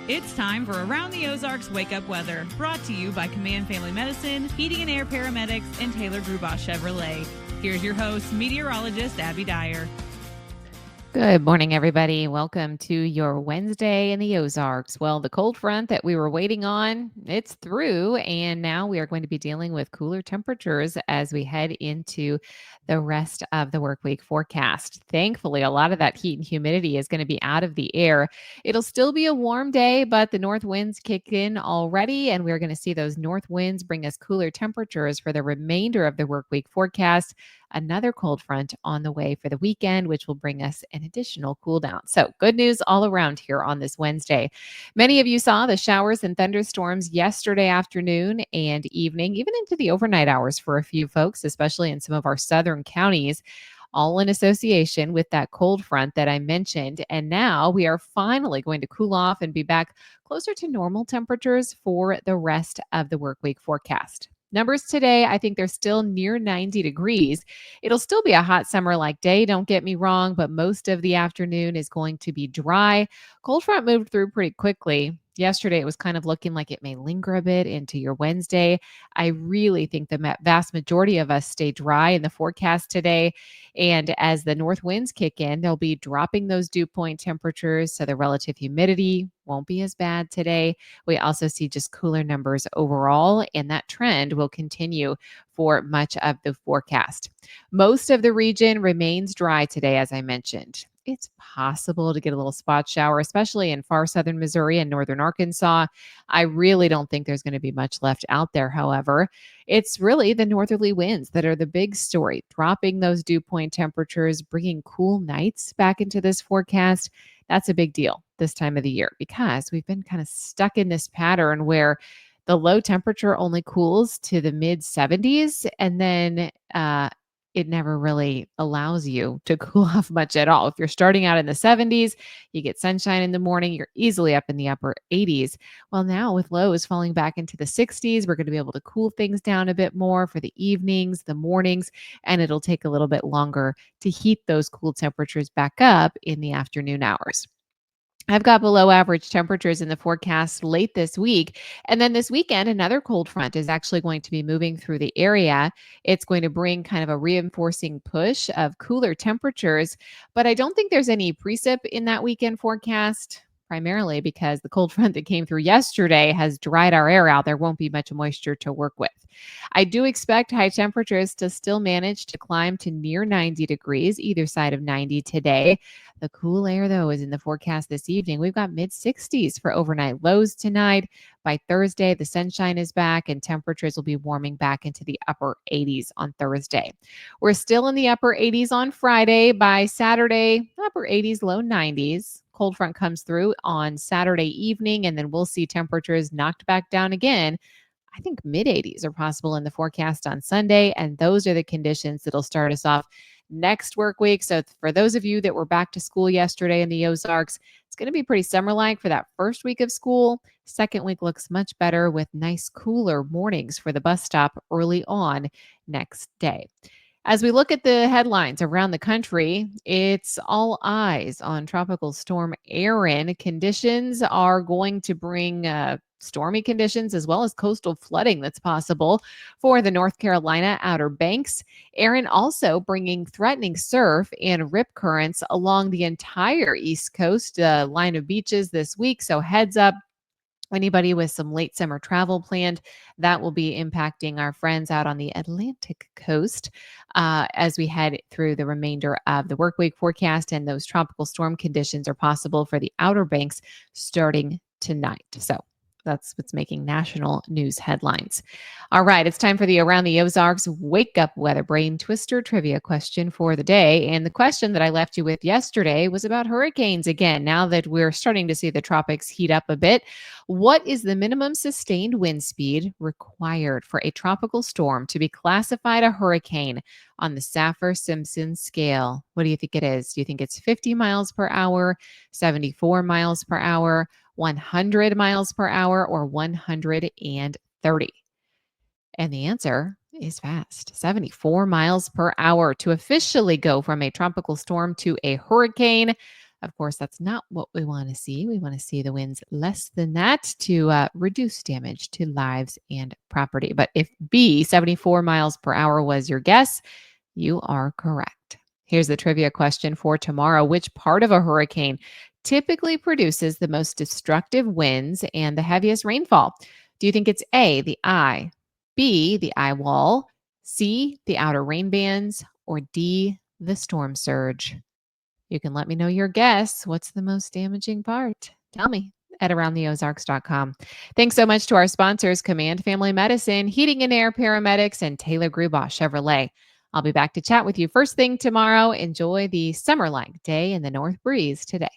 It's time for Around the Ozarks Wake Up Weather, brought to you by Command Family Medicine, Heating and Air Paramedics, and Taylor Grubaugh Chevrolet. Here's your host, meteorologist Abby Dyer. Good morning, everybody. Welcome to your Wednesday in the Ozarks. Well, the cold front that we were waiting on, it's through, and now we are going to be dealing with cooler temperatures as we head into the rest of the work week forecast. Thankfully, a lot of that heat and humidity is going to be out of the air. It'll still be a warm day, but the north winds kick in already, and we're going to see those north winds bring us cooler temperatures for the remainder of the work week forecast. Another cold front on the way for the weekend, which will bring us an additional cool down. So good news all around here on this Wednesday. Many of you saw the showers and thunderstorms yesterday afternoon and evening, even into the overnight hours for a few folks, especially in some of our southern counties, all in association with that cold front that I mentioned. And now we are finally going to cool off and be back closer to normal temperatures for the rest of the work week forecast. Numbers today, I think they're still near 90 degrees. It'll still be a hot summer like day, don't get me wrong, but most of the afternoon is going to be dry. Cold front moved through pretty quickly. Yesterday, it was kind of looking like it may linger a bit into your Wednesday. I really think the vast majority of us stay dry in the forecast today. And as the north winds kick in, they'll be dropping those dew point temperatures. So the relative humidity won't be as bad today. We also see just cooler numbers overall, and that trend will continue for much of the forecast. Most of the region remains dry today, as I mentioned. It's possible to get a little spot shower, especially in far southern Missouri and northern Arkansas. I really don't think there's going to be much left out there, however. It's really the northerly winds that are the big story, dropping those dew point temperatures, bringing cool nights back into this forecast. That's a big deal this time of the year because we've been kind of stuck in this pattern where the low temperature only cools to the mid 70s and then it never really allows you to cool off much at all. If you're starting out in the 70s, you get sunshine in the morning, you're easily up in the upper 80s. Well, now with lows falling back into the 60s, we're going to be able to cool things down a bit more for the evenings, the mornings, and it'll take a little bit longer to heat those cool temperatures back up in the afternoon hours. I've got below average temperatures in the forecast late this week. And then this weekend, another cold front is actually going to be moving through the area. It's going to bring kind of a reinforcing push of cooler temperatures, but I don't think there's any precip in that weekend forecast. Primarily because the cold front that came through yesterday has dried our air out. There won't be much moisture to work with. I do expect high temperatures to still manage to climb to near 90 degrees, either side of 90 today. The cool air, though, is in the forecast this evening. We've got mid 60s for overnight lows tonight. By Thursday, the sunshine is back and temperatures will be warming back into the upper 80s on Thursday. We're still in the upper 80s on Friday. By Saturday, upper 80s, low 90s. Cold front comes through on Saturday evening, and then we'll see temperatures knocked back down again. I think mid 80s are possible in the forecast on Sunday, and those are the conditions that'll start us off next work week. So for those of you that were back to school yesterday in the Ozarks, it's going to be pretty summer-like for that first week of school. Second week looks much better with nice cooler mornings for the bus stop early on next day. As we look at the headlines around the country, it's all eyes on Tropical Storm Erin. Conditions are going to bring stormy conditions as well as coastal flooding that's possible for the North Carolina Outer Banks. Erin also bringing threatening surf and rip currents along the entire East Coast line of beaches this week. So heads up. Anybody with some late summer travel planned, that will be impacting our friends out on the Atlantic coast as we head through the remainder of the work week forecast. And those tropical storm conditions are possible for the Outer Banks starting tonight. So that's what's making national news headlines. All right, it's time for the Around the Ozarks Wake Up Weather Brain Twister trivia question for the day. And the question that I left you with yesterday was about hurricanes again. Now that we're starting to see the tropics heat up a bit, what is the minimum sustained wind speed required for a tropical storm to be classified a hurricane on the Saffir-Simpson scale? What do you think it is? Do you think it's 50 miles per hour, 74 miles per hour, 100 miles per hour, or 130? And the answer is fast. 74 miles per hour to officially go from a tropical storm to a hurricane. Of course, that's not what we want to see. We want to see the winds less than that to reduce damage to lives and property. But if B, 74 miles per hour, was your guess, you are correct. Here's the trivia question for tomorrow. Which part of a hurricane typically produces the most destructive winds and the heaviest rainfall? Do you think it's A, the eye, B, the eye wall, C, the outer rain bands, or D, the storm surge? You can let me know your guess. What's the most damaging part? Tell me at aroundtheozarks.com. Thanks so much to our sponsors, Command Family Medicine, Heating and Air Paramedics, and Taylor Grubaugh Chevrolet. I'll be back to chat with you first thing tomorrow. Enjoy the summer-like day in the north breeze today.